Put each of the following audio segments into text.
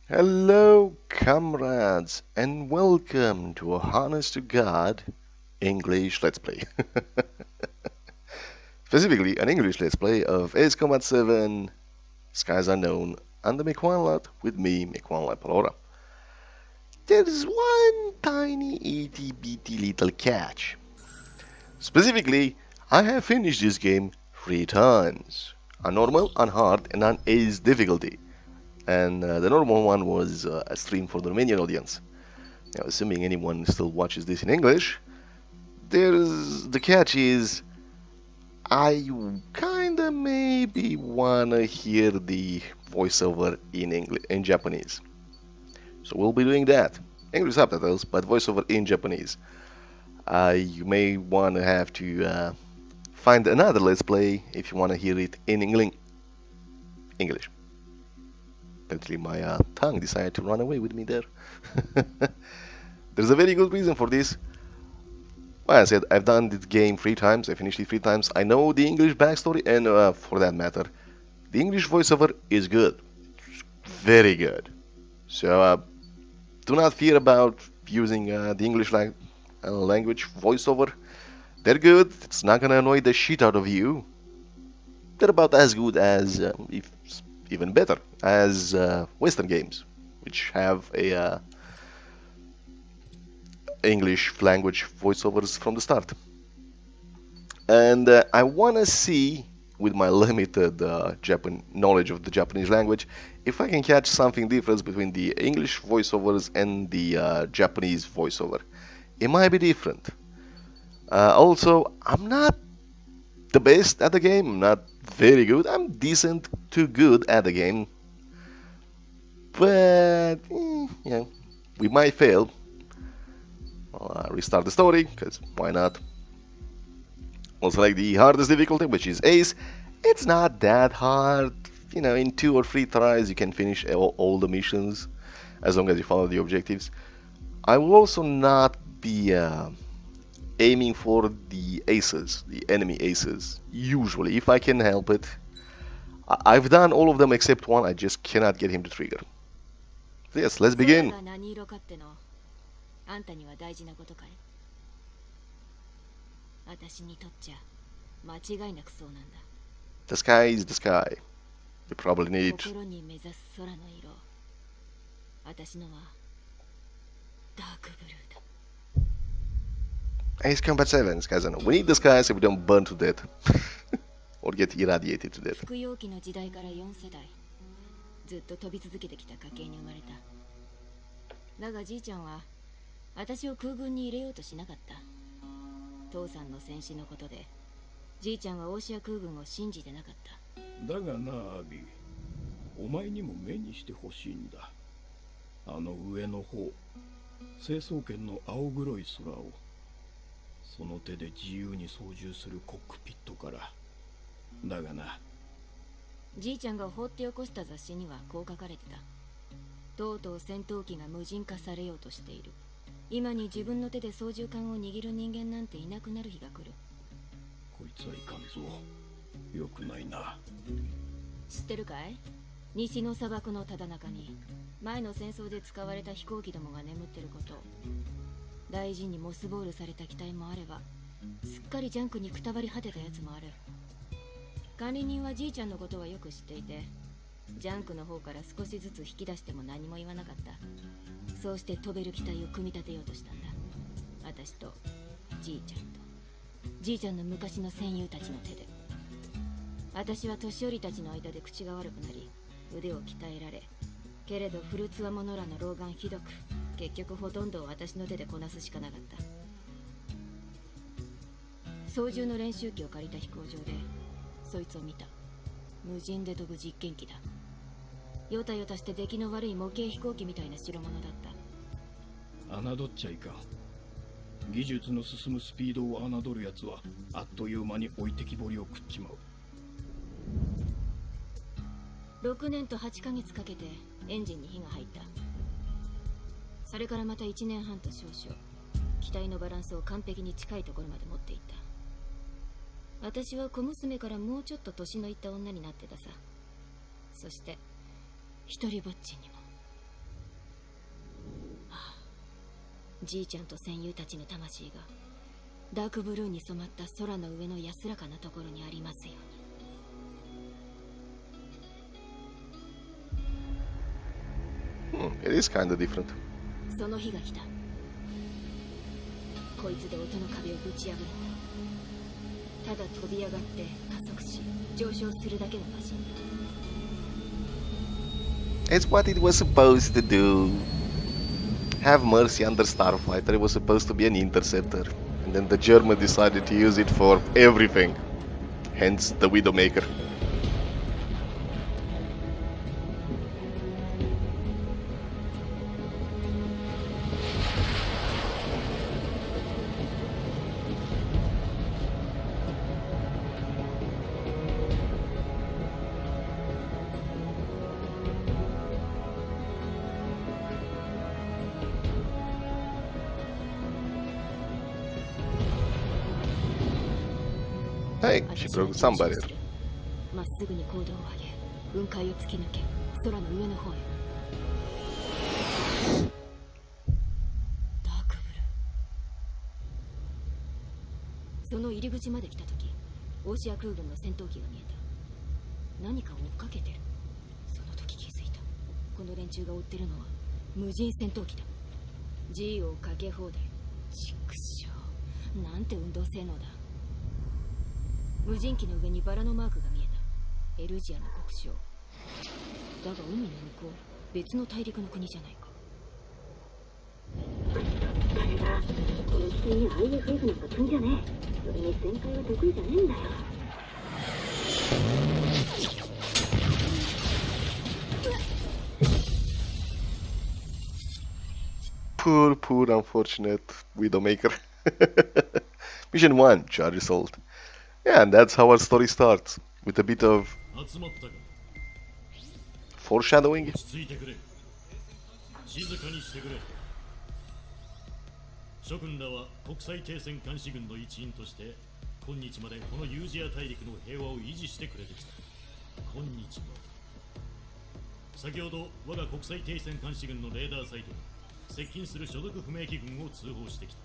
Hello, comrades, and welcome to a honest to God English Let's Play. Specifically, an English Let's Play of Ace Combat 7, Skies Unknown, and the Mequanlat with me, Mequanlat Palora. There's one tiny itty bitty little catch. Specifically, I have finished this game 3 times. On normal, on hard, and on Ace difficulty. And the normal one was a stream for the Romanian audience. Now, assuming anyone still watches this in English, the catch is I kinda maybe wanna hear the voiceover in English, in Japanese. So we'll be doing that. English subtitles, but voiceover in Japanese. You may wanna have to find another Let's Play if you wanna hear it in English. Apparently my tongue decided to run away with me there. There's a very good reason for this. Like I said, I've done this game 3 times, I finished it 3 times. I know the English backstory, and for that matter, the English voiceover is good. Very good. So do not fear about using the English language voiceover. They're good, it's not gonna annoy the shit out of you. They're about as good as, if even better, as Western games, which have a English language voiceovers from the start. And I want to see, with my limited knowledge of the Japanese language, if I can catch something different between the English voiceovers and the Japanese voiceover. It might be different. Also, I'm not the best at the game, I'm not very good, I'm decent to good at the game. But, yeah, we might fail. I'll restart the story, because why not? I'll select the hardest difficulty, which is Ace. It's not that hard. You know, in 2 or 3 tries you can finish all the missions, as long as you follow the objectives. I will also not be aiming for the aces, the enemy aces, usually, if I can help it. I've done all of them except one, I just cannot get him to trigger. So yes, let's begin. The sky is the sky. You probably need Ace Combat 7, guys. I know. We need the sky so we don't burn to death. Or get irradiated to death. ずっと飛び続けてきた家系に生まれた。だがじいちゃんは私を空軍に入れようとしなかった。父さんの戦死のことでじいちゃんはオーシア空軍を信じてなかった。だがなアビ、お前にも目にしてほしいんだ。あの上の方、成層圏の青黒い空を、その手で自由に操縦するコックピットから。だがな。じいちゃんが放って起こした雑誌にはこう書かれてた。とうとう戦闘機が無人化されようとしている。今に自分の手で操縦桿を握る人間なんていなくなる日が来る。こいつはいかんぞ。よくないな。知ってるかい？西の砂漠のただ中に前の戦争で使われた飛行機どもが眠ってること。大事にモスボールされた機体もあれば、すっかりジャンクにくたばり果てたやつもある。管理人はじいちゃんのことはよく知っていて、ジャンクの方から少しずつ引き出しても何も言わなかった。そうして飛べる機体を組み立てようとしたんだ。私とじいちゃんとじいちゃんの昔の戦友たちの手で。私は年寄りたちの間で口が悪くなり、腕を鍛えられ、けれどフルツワモノらの老眼ひどく、結局ほとんどを私の手でこなすしかなかった。操縦の練習機を借りた飛行場でそいつを見た。無人で飛ぶ実験機だ。ヨタヨタして出来の悪い模型飛行機みたいな代物だった。侮っちゃいかん。技術の進むスピードを侮るやつはあっという間に置いてきぼりを食っちまう。6年と8ヶ月かけてエンジンに火が入った。それからまた1年半と少々、機体のバランスを完璧に近いところまで持っていった。私は小娘からもうちょっと年のいった女になってたさ。そして一人ぼっちにもじいちゃんと戦友たちの魂がダークブルーに染まった空の上の安らかなところにありますように。It is kinda different. その日が来た。こいつで音の壁をぶち破る。ただ飛び上がって加速し上昇するだけのマシンだ。 It's what it was supposed to do. Have mercy under Starfighter. It was supposed to be an interceptor. And then the German decided to use it for everything. Hence the Widowmaker. Hey, she broke some barrier. まっすぐに高度を上げ、雲海を突き抜け、空の上の方へ。ダークブルー。その入り口まで来た時、オーシア空軍の戦闘機が見えた。何かを追っかけてる。その時気づいた。この連中が追ってるのは無人戦闘機だ。G をかけ放題。ちくしょう。なんて運動性能だ。無人機の上にバラのマークが見えた。エルジアの国章。だが海の向こう、別の大陸の国じゃないか。誰だ、この地形に IFF なんか積んじゃねえ。それに旋回は得意じゃねえんだよ。Poor unfortunate Widowmaker. Mission 1, charge assault. Yeah, and that's how our story starts, with a bit of foreshadowing. 諸君らは国際停戦監視軍の一員として今日までこのユージア大陸の平和を維持してくれてきた。今日も先ほど我が国際停戦監視軍のレーダーサイトに接近する所属不明機軍を通報してき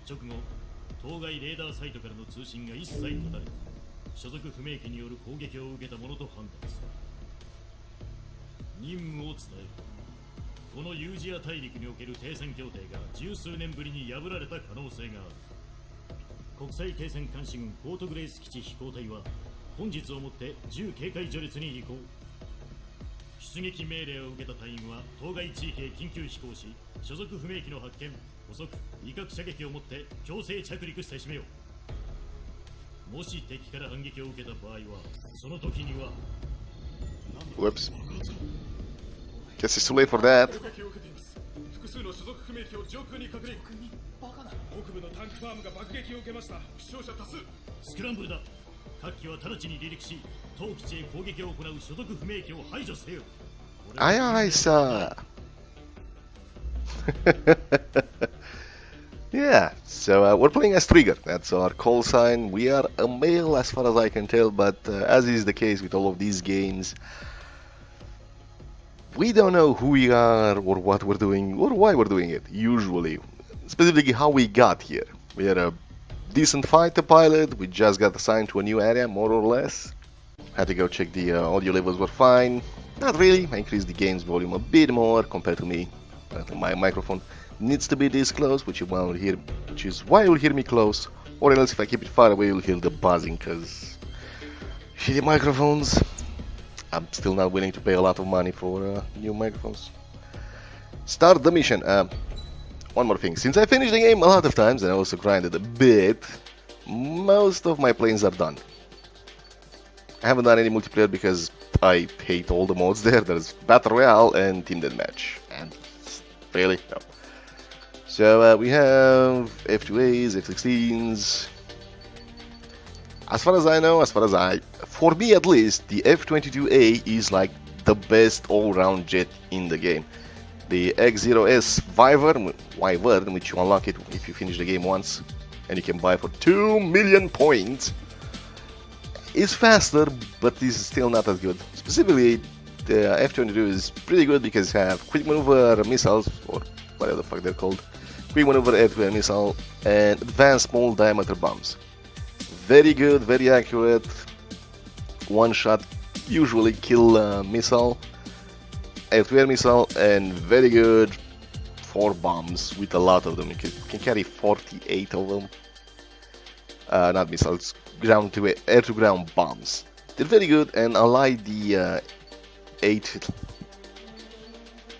た。直後当該レーダーサイトからの通信が一切途絶え、所属不明機による攻撃を受けたものと判断する。任務を伝える。このユージア大陸における停戦協定が十数年ぶりに破られた可能性がある。国際停戦監視軍ポートグレイス基地飛行隊は本日をもって銃警戒序列に移行。出撃命令を受けた隊員は当該地域へ緊急飛行し、所属不明機の発見、捕捉、威嚇射撃をもって強制着陸せしめよう。もし敵から反撃を受けた場合は、その時には Whoops. Guess it's too late for that. 複数の所属不明機を上空に確認。北部のタンクファームが爆撃を受けました。負傷者多数。スクランブルだ。各機は直ちに離陸し、当基地へ攻撃を行う所属不明機を排除せよ。Aye, aye, sir. Yeah, so we're playing as Trigger. That's our call sign. We are a male as far as I can tell, but as is the case with all of these games, we don't know who we are or what we're doing or why we're doing it, usually. Specifically how we got here. We are a decent fighter pilot, we just got assigned to a new area, more or less. Had to go check the audio levels were fine. Not really, I increased the game's volume a bit more compared to me. My microphone needs to be this close, which is why you'll hear me close, or else if I keep it far away you'll hear the buzzing, cause shitty microphones. I'm still not willing to pay a lot of money for new microphones. Start the mission. One more thing, since I finished the game a lot of times and I also grinded a bit, most of my planes are done. I haven't done any multiplayer because I hate all the modes there. There's Battle Royale and Team Deathmatch, and really, no. So we have F2As, F16s. As far as I know, for me at least, the F-22A is like the best all-round jet in the game. The X-0S Wyvern, which you unlock it if you finish the game once, and you can buy for 2 million points, is faster, but is still not as good. Specifically, the F-22 is pretty good because you have quick maneuver missiles, or whatever the fuck they're called, quick maneuver air-to-air missile, and advanced small diameter bombs. Very good, very accurate. One shot usually kill missile, air-to-air missile, and very good for bombs with a lot of them. You can carry 48 of them. Not missiles, air-to-ground bombs. They're very good, and unlike the 8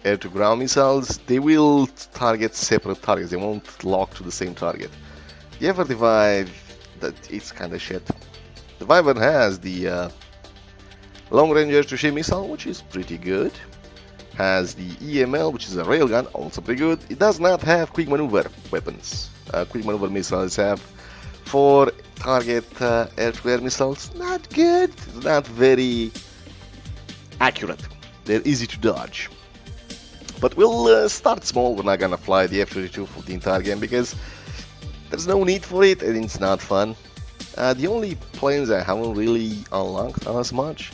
air-to-ground missiles, they will target separate targets. They won't lock to the same target. The F-35, it's kind of shit. The Wyvern has the long-range air-to-ship missile, which is pretty good. Has the EML, which is a railgun, also pretty good. It does not have quick maneuver weapons. Quick maneuver missiles have 4 target air-to-air missiles. Not good, not very accurate. They're easy to dodge. But we'll start small. We're not gonna fly the F-22 for the entire game because there's no need for it and it's not fun. The only planes I haven't really unlocked as much.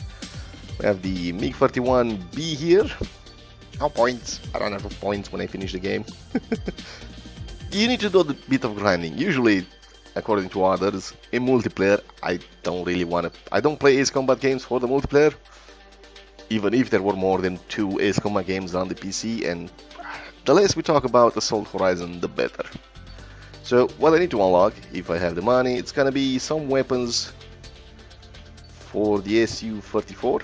We have the MiG-31B here. No points. I don't have points when I finish the game. You need to do a bit of grinding. Usually, according to others, in multiplayer, I don't really want to. I don't play Ace Combat games for the multiplayer. Even if there were more than 2 Ace Combat games on the PC, and the less we talk about Assault Horizon, the better. So what I need to unlock, if I have the money, it's gonna be some weapons for the Su-34.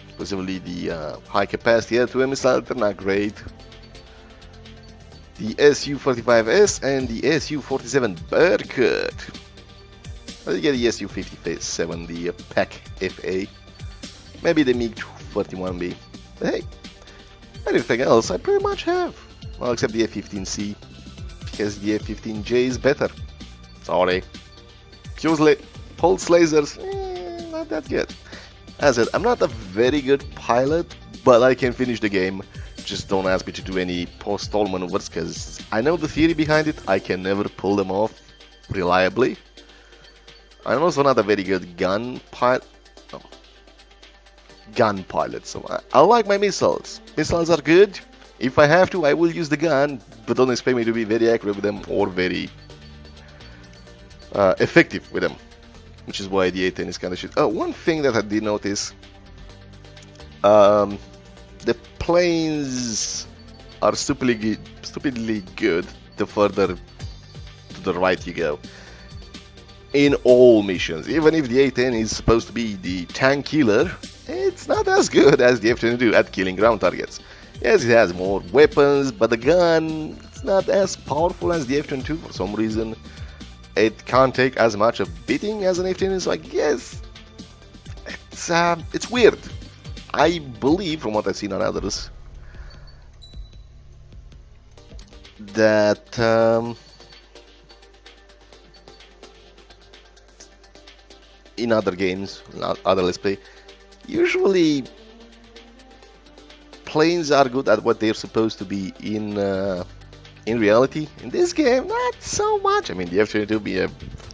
Specifically the high capacity air-to-air missile. They're not great. The Su-45S and the Su-47 Berkut. Let's get the Su-57, the PAC FA. Maybe the MiG-41B. Hey, everything else I pretty much have. Well, except the F-15C. Because the F-15J is better. Sorry. Pulse lasers, not that good. As I said, I'm not a very good pilot, but I can finish the game. Just don't ask me to do any post-stall maneuvers, because I know the theory behind it. I can never pull them off reliably. I'm also not a very good gun pilot, so I like my missiles. Missiles are good. If I have to, I will use the gun, but don't expect me to be very accurate with them or very effective with them. Which is why the A-10 is kind of shit. Oh, one thing that I did notice, the planes are stupidly good the further to the right you go. In all missions, even if the A-10 is supposed to be the tank killer, it's not as good as the F-22 at killing ground targets. Yes, it has more weapons, but the gun is not as powerful as the F-22 for some reason. It can't take as much of beating as an F-10, so I guess it's weird. I believe, from what I've seen on others, that in other games, other Let's Play, usually planes are good at what they're supposed to be in reality. In this game, not so much. I mean, the F-22 be a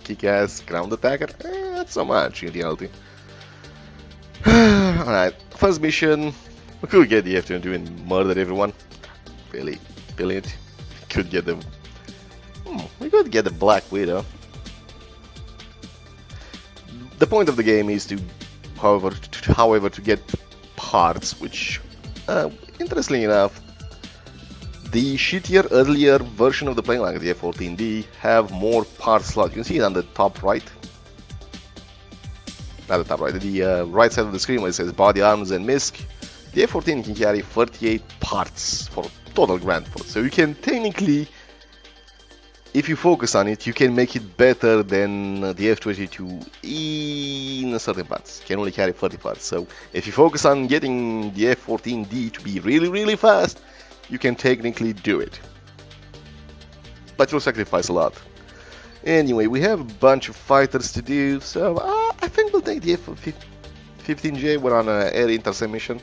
kick-ass ground attacker, not so much in reality. Alright, first mission, we could get the F-22 and murder everyone. Really, brilliant. Could get them. We could get the Black Widow. The point of the game is to, however, to get parts, which, interestingly enough, the shittier earlier version of the plane, like the F-14D, have more part slots. You can see it on the top right. Not the top right, the right side of the screen where it says body, arms, and MISC. The F-14 can carry 38 parts for total ground force. So you can technically, if you focus on it, you can make it better than the F-22 in certain parts. You can only carry 30 parts. So if you focus on getting the F-14D to be really, really fast, you can technically do it. But you'll sacrifice a lot. Anyway, we have a bunch of fighters to do, so I think we'll take the F-15J. We're on an air intercept mission.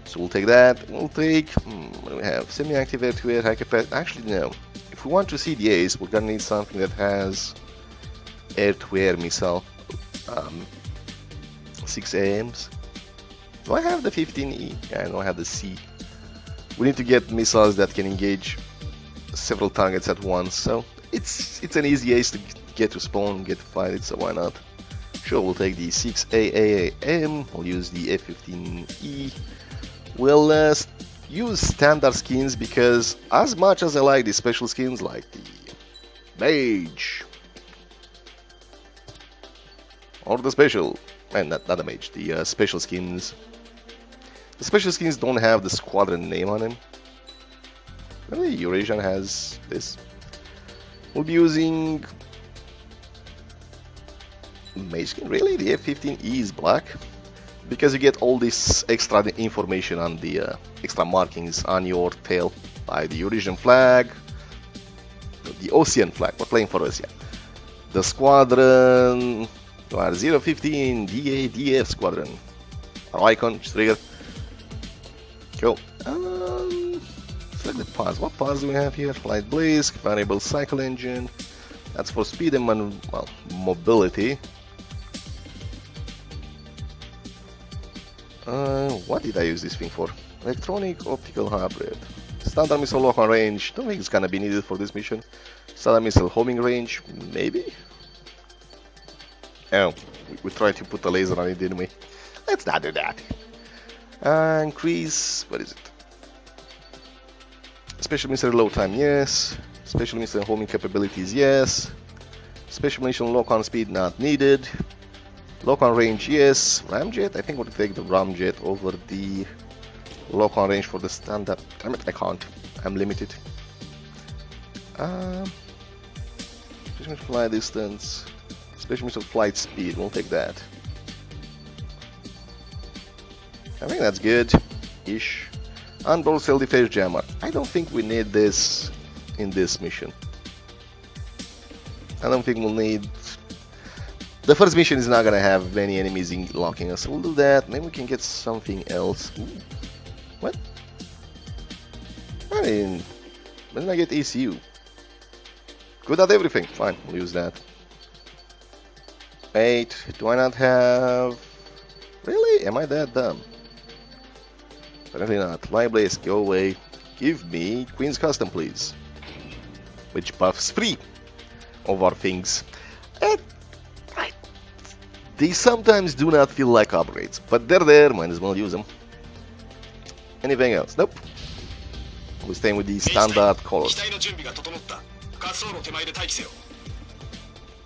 So we'll take that. We'll take, what do we have? Semi-active air-to-air, high capacity. Actually, no. If we want to see the Ace, we're gonna need something that has air-to-air missile. 6 AMs. Do I have the 15E? Yeah, I don't have the C. We need to get missiles that can engage several targets at once, so it's an easy ace to get to spawn, get to fight it, so why not? Sure, we'll take the 6AAM, we'll use the F15E. We'll use standard skins because as much as I like the special skins like the Mage or the special, and not the Mage, the special skins. The special skins don't have the squadron name on them. Really, Eurasian has this. We'll be using Mage skin. Really, the F15E is black because you get all this extra information on the extra markings on your tail by the Eurasian flag, the Ocean flag. We're playing for Ocean. The squadron, 015 DADF squadron. Our icon, trigger. Cool. Select the paths. What paths do we have here? Flight Blaze, variable cycle engine. That's for speed and well, mobility. What did I use this thing for? Electronic optical hybrid. Standard missile lock on range. Don't think it's gonna be needed for this mission. Standard missile homing range, maybe? Oh, we tried to put a laser on it, didn't we? Let's not do that. Increase, what is it? Special missile load time, yes. Special missile homing capabilities, yes. Special mission lock on speed, not needed. Lock on range, yes. Ramjet, I think we'll take the Ramjet over the lock on range for the standard. Damn it, I can't. I'm limited. Special mission flight distance. Special mission flight speed, we'll take that. I think that's good-ish. Unbroad self-defense jammer. I don't think we need this in this mission. I don't think we'll need... The first mission is not gonna have many enemies locking us, so we'll do that. Maybe we can get something else. Ooh. What? I mean, when did I get ECU? Good at everything. Fine, we'll use that. Wait, do I not have... Really? Am I that dumb? Apparently not. Light Blaze, go away. Give me Queen's Custom, please. Which buffs 3 of our things. They sometimes do not feel like upgrades, but they're there, might as well use them. Anything else? Nope. We're staying with the standard colors.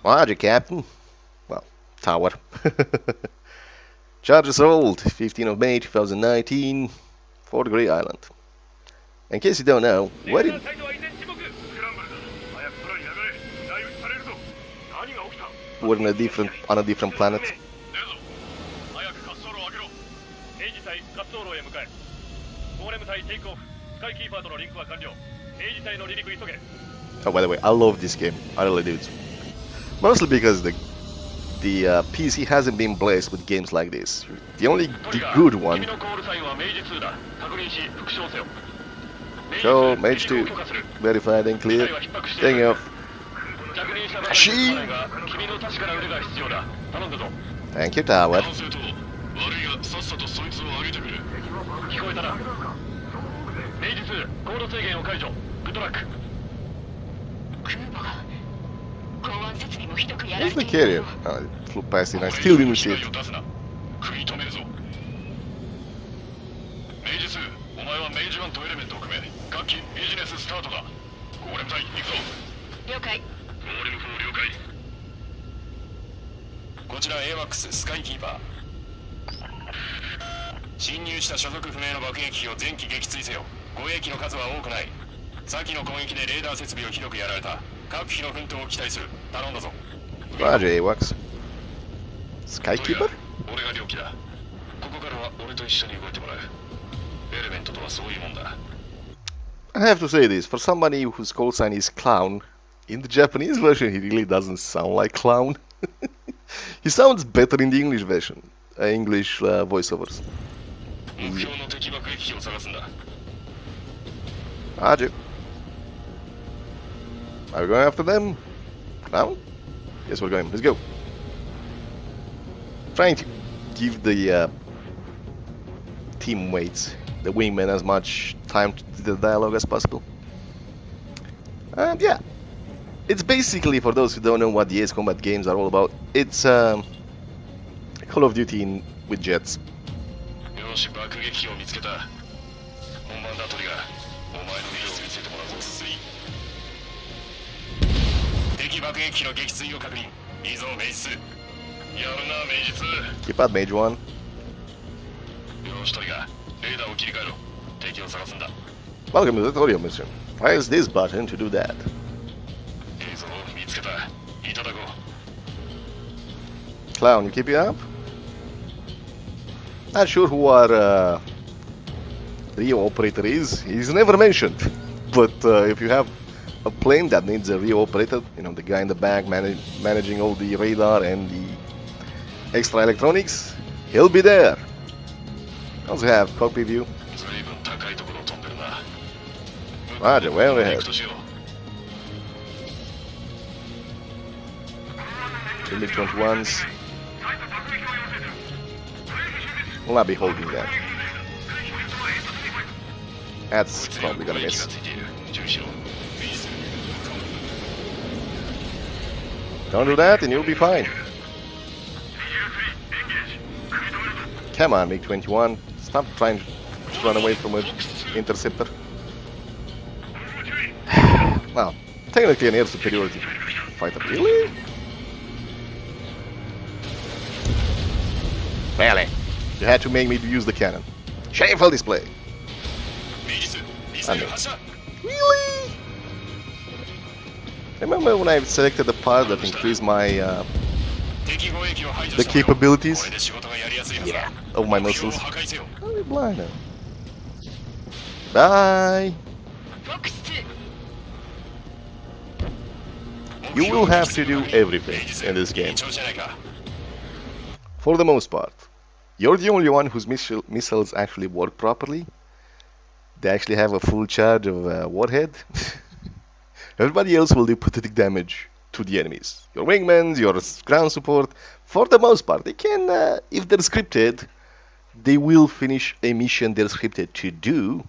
Roger, Captain. Well, tower. Charge sold, 15 of May 2019, Fort Grey Island. In case you don't know, where did... We're on a different planet. Oh, by the way, I love this game. I really do. Mostly because the PC hasn't been blessed with games like this. The good one. So, Mage 2, verified and clear. Taking off. She. Thank you, Tower. Where's the carrier? Oh, it flew past it. I still didn't see it. Roger, AWACS. Skykeeper? I have to say this, for somebody whose call sign is Clown, in the Japanese version he really doesn't sound like Clown. He sounds better in the English version, English voiceovers. Roger. Are we going after them? Now? Yes, we're going. Let's go. Trying to give the teammates, the wingmen, as much time to the dialogue as possible. And yeah, it's basically, for those who don't know what the Ace Combat games are all about, it's Call of Duty with jets. よし、爆撃機を見つけた。本番だ、トリガー。お前のミス見せてもらうぞ。敵爆撃機の撃墜を確認。いいぞ、メイジ2。やるな、メイジ2。 Keep up, Mage 1. よし、トリガー。レーダーを切り替えろ。敵を探すんだ。 Welcome to the tutorial mission. Press this button to do that. いいぞ、見つけた。いただこう。 Clown, you keep it up? Not sure who our Rio operator is. He's never mentioned. But if you have a plane that needs a Rio operator, you know, the guy in the back managing all the radar and the extra electronics, he'll be there. Also have cockpit view. ずいぶん高いところを飛んでるな。 Roger, well 行 ahead. くとしよう。 The MiG-21s will not be holding that. That's probably gonna miss. Don't do that and you'll be fine. Come on, MiG-21. Stop trying to run away from an interceptor. Well, technically an air superiority fighter. Really? Really? You had to make me use the cannon. Shameful display. Really? Remember when I selected the part that increased my the capabilities? Yeah, of my muscles. I'll be blind now. Bye. You will have to do everything in this game. For the most part. You're the only one whose missiles actually work properly. They actually have a full charge of warhead. Everybody else will do pathetic damage to the enemies. Your wingmen, your ground support, for the most part, they can, if they're scripted, they will finish a mission they're scripted to do,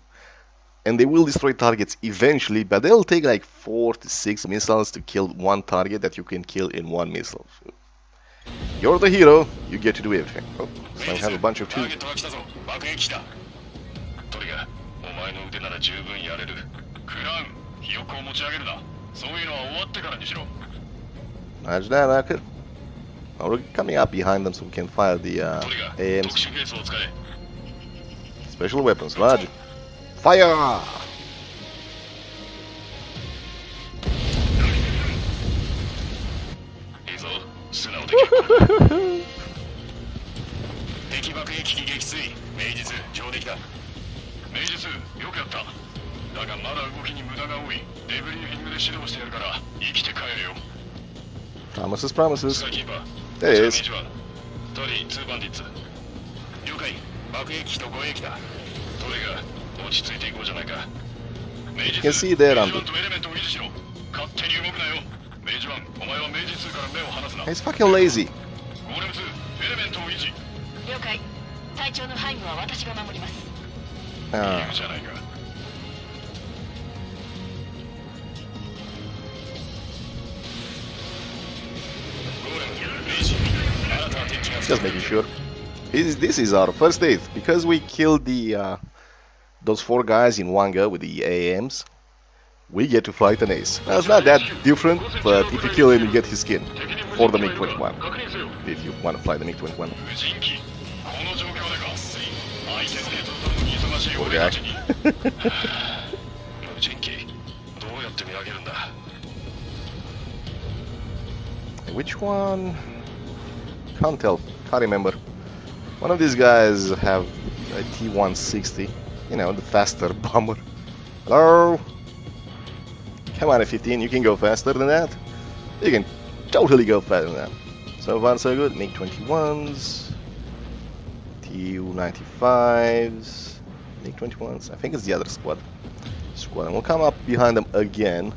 and they will destroy targets eventually, but they'll take like 4 to 6 missiles to kill one target that you can kill in one missile. You're the hero, you get to do everything. Oh, so I have a bunch of two. Imagine that, Rocket. Now we're coming up behind them so we can fire the AMs. Special weapons, Roger. Fire! Promises, promises. There it is. You can see there, Andy. He's fucking lazy. Ah. Just making sure. This is our first date because we killed the those 4 guys in one go with the AMs. We get to fight an ace. Now, it's not that different, but if you kill him, you get his skin for the MiG-21. If you want to fly the MiG-21. Poor guy. Which one? Can't tell. Can't remember. One of these guys have a T-160. You know, the faster bomber. Hello? Come on, F-15, you can go faster than that. You can totally go faster than that. So far, so good. MiG-21s, Tu-95s, MiG-21s. I think it's the other squad. And we'll come up behind them again,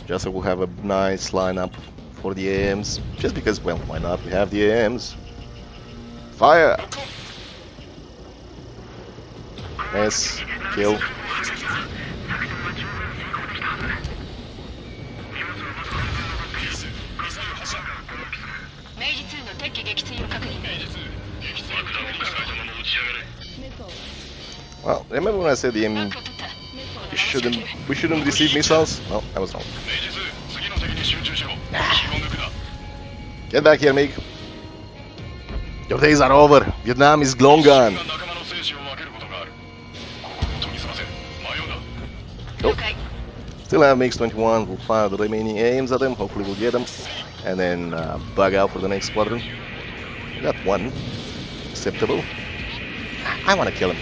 just so we'll have a nice lineup for the AMs. Just because, well, why not? We have the AMs. Fire! Yes, kill. Well, remember when I said the we shouldn't receive missiles? No, I was wrong. Get back here, Mig. Your days are over. Vietnam is long gone. Nope. Still have MiG-21. We'll fire the remaining aims at them. Hopefully we'll get them. And then bug out for the next squadron. We got one. Acceptable. I want to kill him.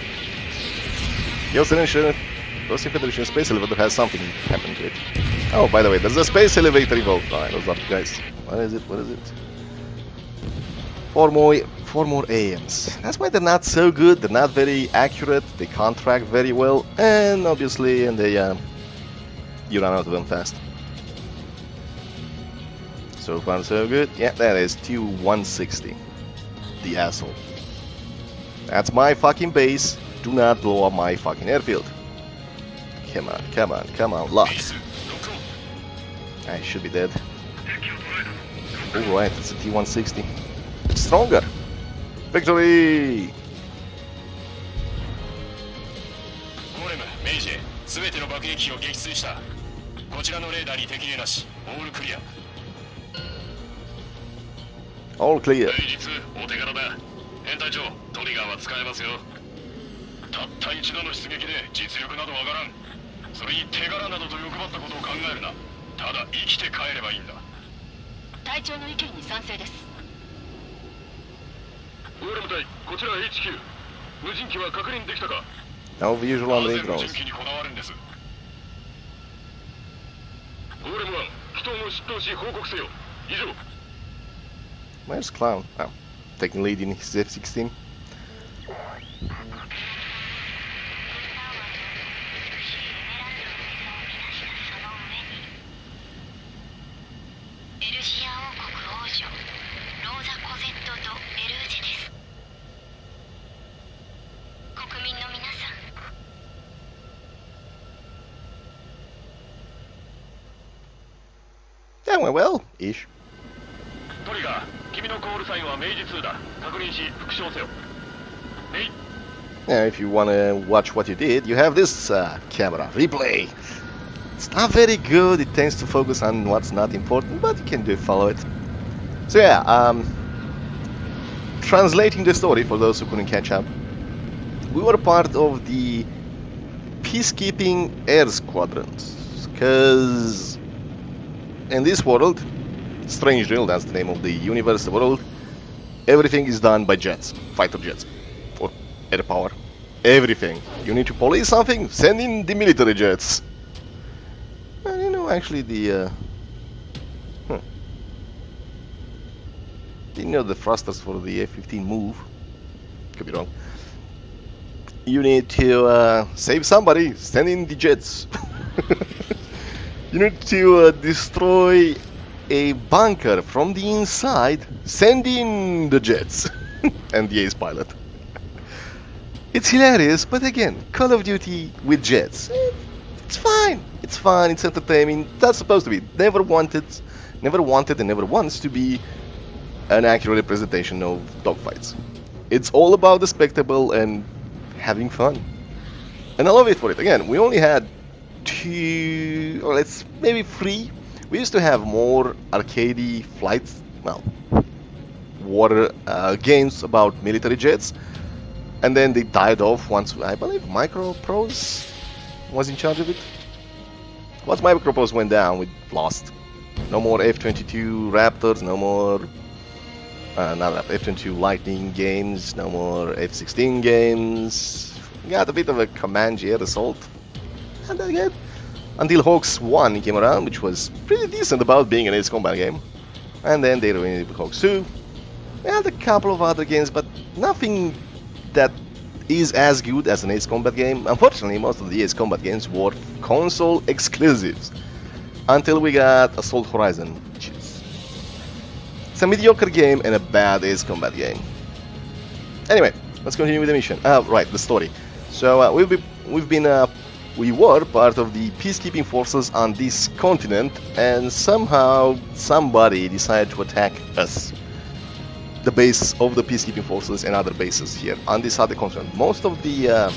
Ghost Federation Space Elevator has something happen to it. Oh, by the way, there's a space elevator involved. Alright, what's up, guys? What is it? What is it? Four more AMs. That's why they're not so good. They're not very accurate. They can't track very well, and obviously, they you run out of them fast. So far, so good. Yeah, that is Tu-160. The asshole. That's my fucking base. Do not blow up my fucking airfield. Come on, come on, come on, lock. I should be dead. Alright, it's a T-160. It's stronger. Victory! ゴーレム、メイジェ、すべての爆撃機を撃墜した。こちらのレーダーに敵入なし、オールクリア。All clear. 平日、お手柄だ。編隊長、トリガーは使えますよ。たった一度の出撃で実力などわからん。それに手柄などと欲張ったことを考えるな。ただ生きて帰ればいいんだ。隊長の意見に賛成です。ゴーレム隊、こちら HQ。無人機は確認できたか？ No visual on the なぜ無 intros. 人機にこだわるんです。ゴーレムは機頭を出頭し報告せよ。以上。 Where's Clown? Oh, taking lead in his F-16. That went well, ish. トリガー、君のコールサインは明示2だ。確認し復唱せよ。Now, if you want to watch what you did, you have this camera replay. It's not very good. It tends to focus on what's not important, but you can do follow it. So yeah, translating the story for those who couldn't catch up. We were part of the peacekeeping air squadrons, because in this world, Strange Drill, that's the name of the universe, the world, everything is done by jets, fighter jets, or air power. Everything. You need to police something? Send in the military jets. And you know, actually the didn't know the thrusters for the F-15 move. Could be wrong. You need to save somebody. Send in the jets. You need to destroy a bunker from the inside. Send in the jets. And the ace pilot. It's hilarious, but again, Call of Duty with jets. It's fine. It's fun. It's entertaining. That's supposed to be. Never wanted, and never wants to be an accurate representation of dogfights. It's all about the spectacle and having fun. And I love it for it. Again, we only had 2, or let's maybe 3. We used to have more arcadey flights, well, water games about military jets, and then they died off once, I believe Micro Prose was in charge of it. Once Micro Prose went down, we lost. No more F-22 Raptors, no more not F-22 Lightning games, no more F-16 games. We got a bit of a Comanche air assault, and again, until Hawks 1 came around, which was pretty decent about being an ace combat game. And then they ruined it with Hawks 2. We had a couple of other games, but nothing that is as good as an ace combat game. Unfortunately, most of the ace combat games were console exclusives. Until we got Assault Horizon, which is... it's a mediocre game and a bad ace combat game. Anyway, let's continue with the mission. Right, the story. So we were part of the peacekeeping forces on this continent, and somehow somebody decided to attack us. the base of the peacekeeping forces and other bases here on this other continent. Most of the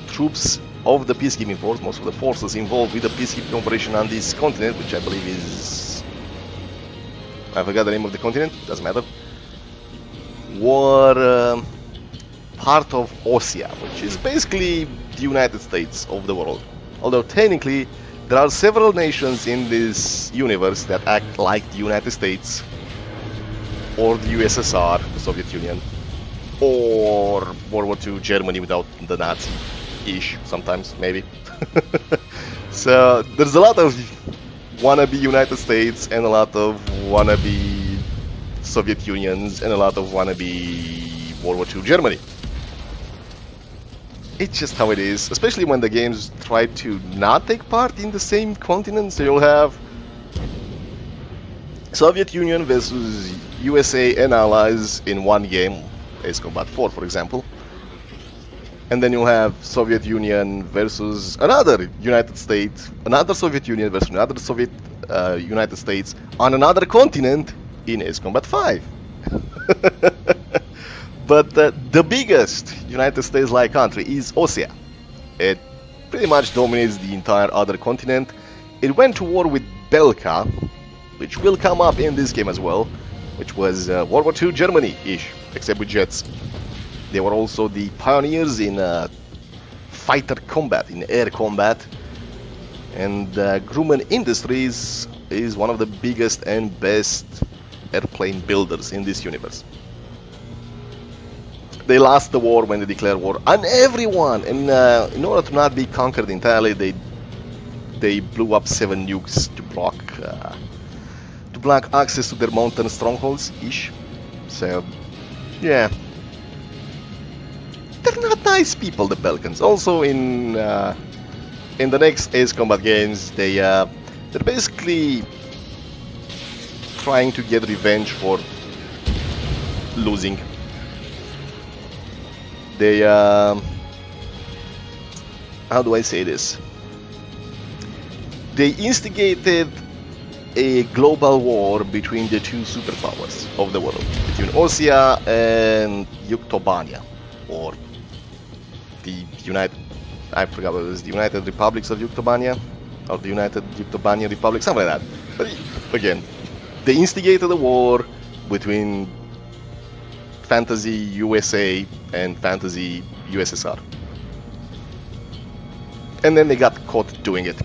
troops of the peacekeeping force, most of the forces involved with the peacekeeping operation on this continent, which I believe is... I forgot the name of the continent, doesn't matter, were part of Osia, which is basically the United States of the world. Although technically there are several nations in this universe that act like the United States, or the USSR, the Soviet Union, or World War II Germany without the Nazi-ish, sometimes, maybe. So there's a lot of wannabe United States and a lot of wannabe Soviet Unions and a lot of wannabe World War II Germany. It's just how it is, especially when the games try to not take part in the same continent. So you'll have Soviet Union versus USA and allies in one game, Ace Combat 4 for example. And then you'll have Soviet Union versus another United States, another Soviet Union versus another Soviet United States on another continent in Ace Combat 5. But the biggest United States-like country is Osia. It pretty much dominates the entire other continent. It went to war with Belka, which will come up in this game as well, which was World War II Germany-ish, except with jets. They were also the pioneers in fighter combat, in air combat. And Grumman Industries is one of the biggest and best airplane builders in this universe. They lost the war when they declared war on everyone, and in order to not be conquered entirely, they blew up 7 nukes to block access to their mountain strongholds-ish. So, yeah, they're not nice people, the Balkans. Also, in the next Ace Combat games, they're basically trying to get revenge for losing. They, how do I say this? They instigated a global war between the two superpowers of the world, between Osia and Yuktobania, or the I forgot what it was, the United Republics of Yuktobania, or the United Yuktobanian Republic, something like that. But again, they instigated a war between Fantasy USA and Fantasy USSR. And then they got caught doing it.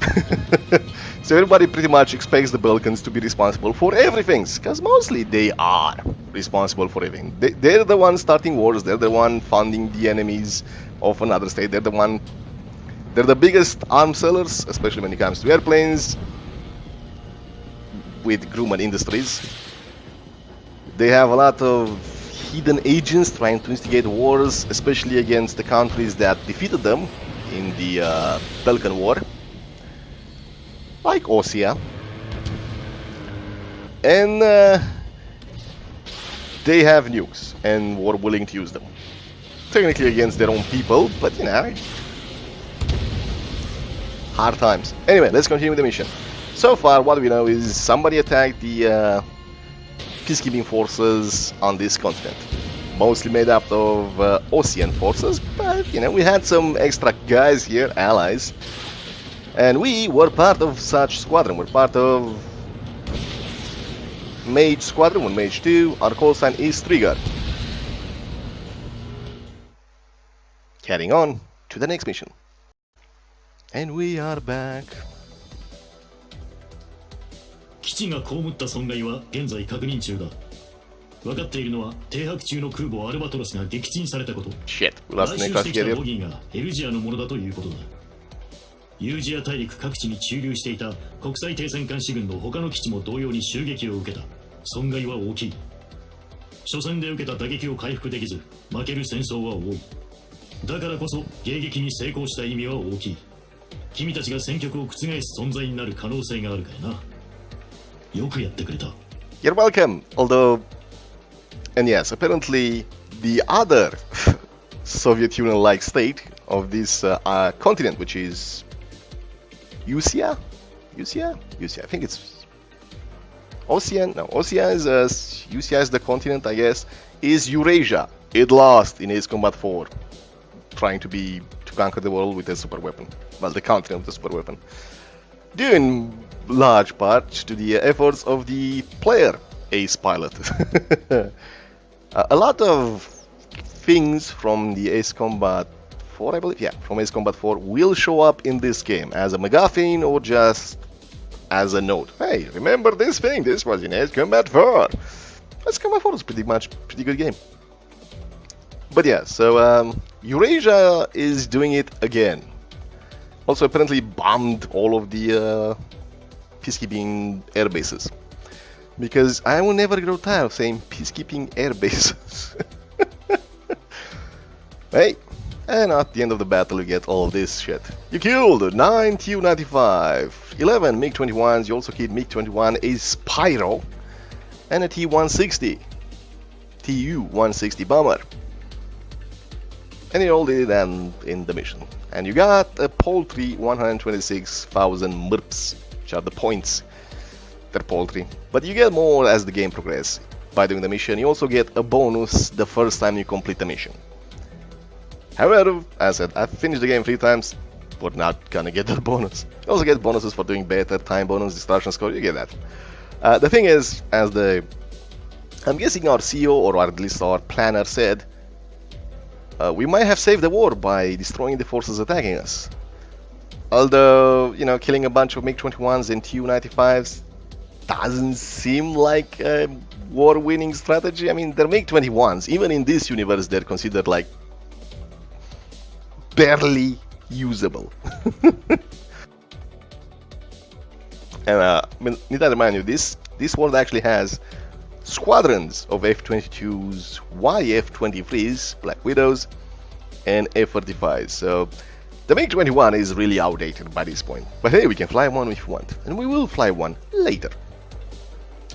So everybody pretty much expects the Balkans to be responsible for everything, because mostly they are responsible for everything. They're the ones starting wars, they're the one funding the enemies of another state, they're the biggest arms sellers, especially when it comes to airplanes, with Grumman Industries. They have a lot of hidden agents trying to instigate wars, especially against the countries that defeated them in the Balkan War, like Osia. And they have nukes and were willing to use them. Technically against their own people, but you know, hard times. Anyway, let's continue with the mission. So far, what we know is somebody attacked the peacekeeping forces on this continent, mostly made up of Ocean forces, but you know, we had some extra guys here, allies, and we were part of such squadron. We're part of Mage Squadron 1, Mage 2. Our call sign is Trigger. Carrying on to the next mission. And we are back. 基地が被った損害は現在確認中だ。分かっているのは停泊中の空母アルバトロスが撃沈されたこと。Shit, 来襲してきたボギーがエルジアのものだということだ。ユージア大陸各地に駐留していた国際停戦監視軍の他の基地も同様に襲撃を受けた。損害は大きい。初戦で受けた打撃を回復できず、負ける戦争は多い。だからこそ迎撃に成功した意味は大きい。君たちが戦局を覆す存在になる可能性があるからな。よくやってくれた。You're welcome. Although, and yes, apparently the other Soviet Union-like state of this continent, which is Usia. I think it's Oceania is the continent, I guess, is Eurasia. It lost in Ace Combat 4, trying to conquer the world with a super weapon. Well, the continent with a super weapon. Due in large part to the efforts of the player Ace Pilot. A lot of things from the Ace Combat 4, I believe, yeah, from Ace Combat 4 will show up in this game as a MacGuffin or just as a note. Hey, remember this thing? This was in Ace Combat 4. Ace Combat 4 was pretty good game. But yeah, so Eurasia is doing it again. Also apparently bombed all of the peacekeeping air bases. Because I will never grow tired of saying peacekeeping air bases. Hey, and at the end of the battle you get all of this shit. You killed 9 Tu-95, 11 MiG-21s, you also killed MiG-21, a Spyro, and a T-160, Tu-160 bomber. And you all did it in the mission. And you got a paltry 126,000 MRPs, which are the points. They're paltry. But you get more as the game progresses. By doing the mission, you also get a bonus the first time you complete the mission. However, as I said, I've finished the game 3 times. We're not gonna get that bonus. You also get bonuses for doing better, time bonus, destruction score, you get that. The thing is, I'm guessing our CEO, or at least our planner said, we might have saved the war by destroying the forces attacking us. Although, you know, killing a bunch of MiG-21s and Tu-95s doesn't seem like a war-winning strategy. I mean, they're MiG-21s. Even in this universe, they're considered like barely usable. And I need to remind you, this world actually has squadrons of F-22s, YF-23s, Black Widows, and F-35s. So the MiG-21 is really outdated by this point. But hey, we can fly one if we want, and we will fly one later.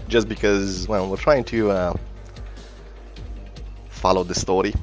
Just because, well, we're trying to follow the story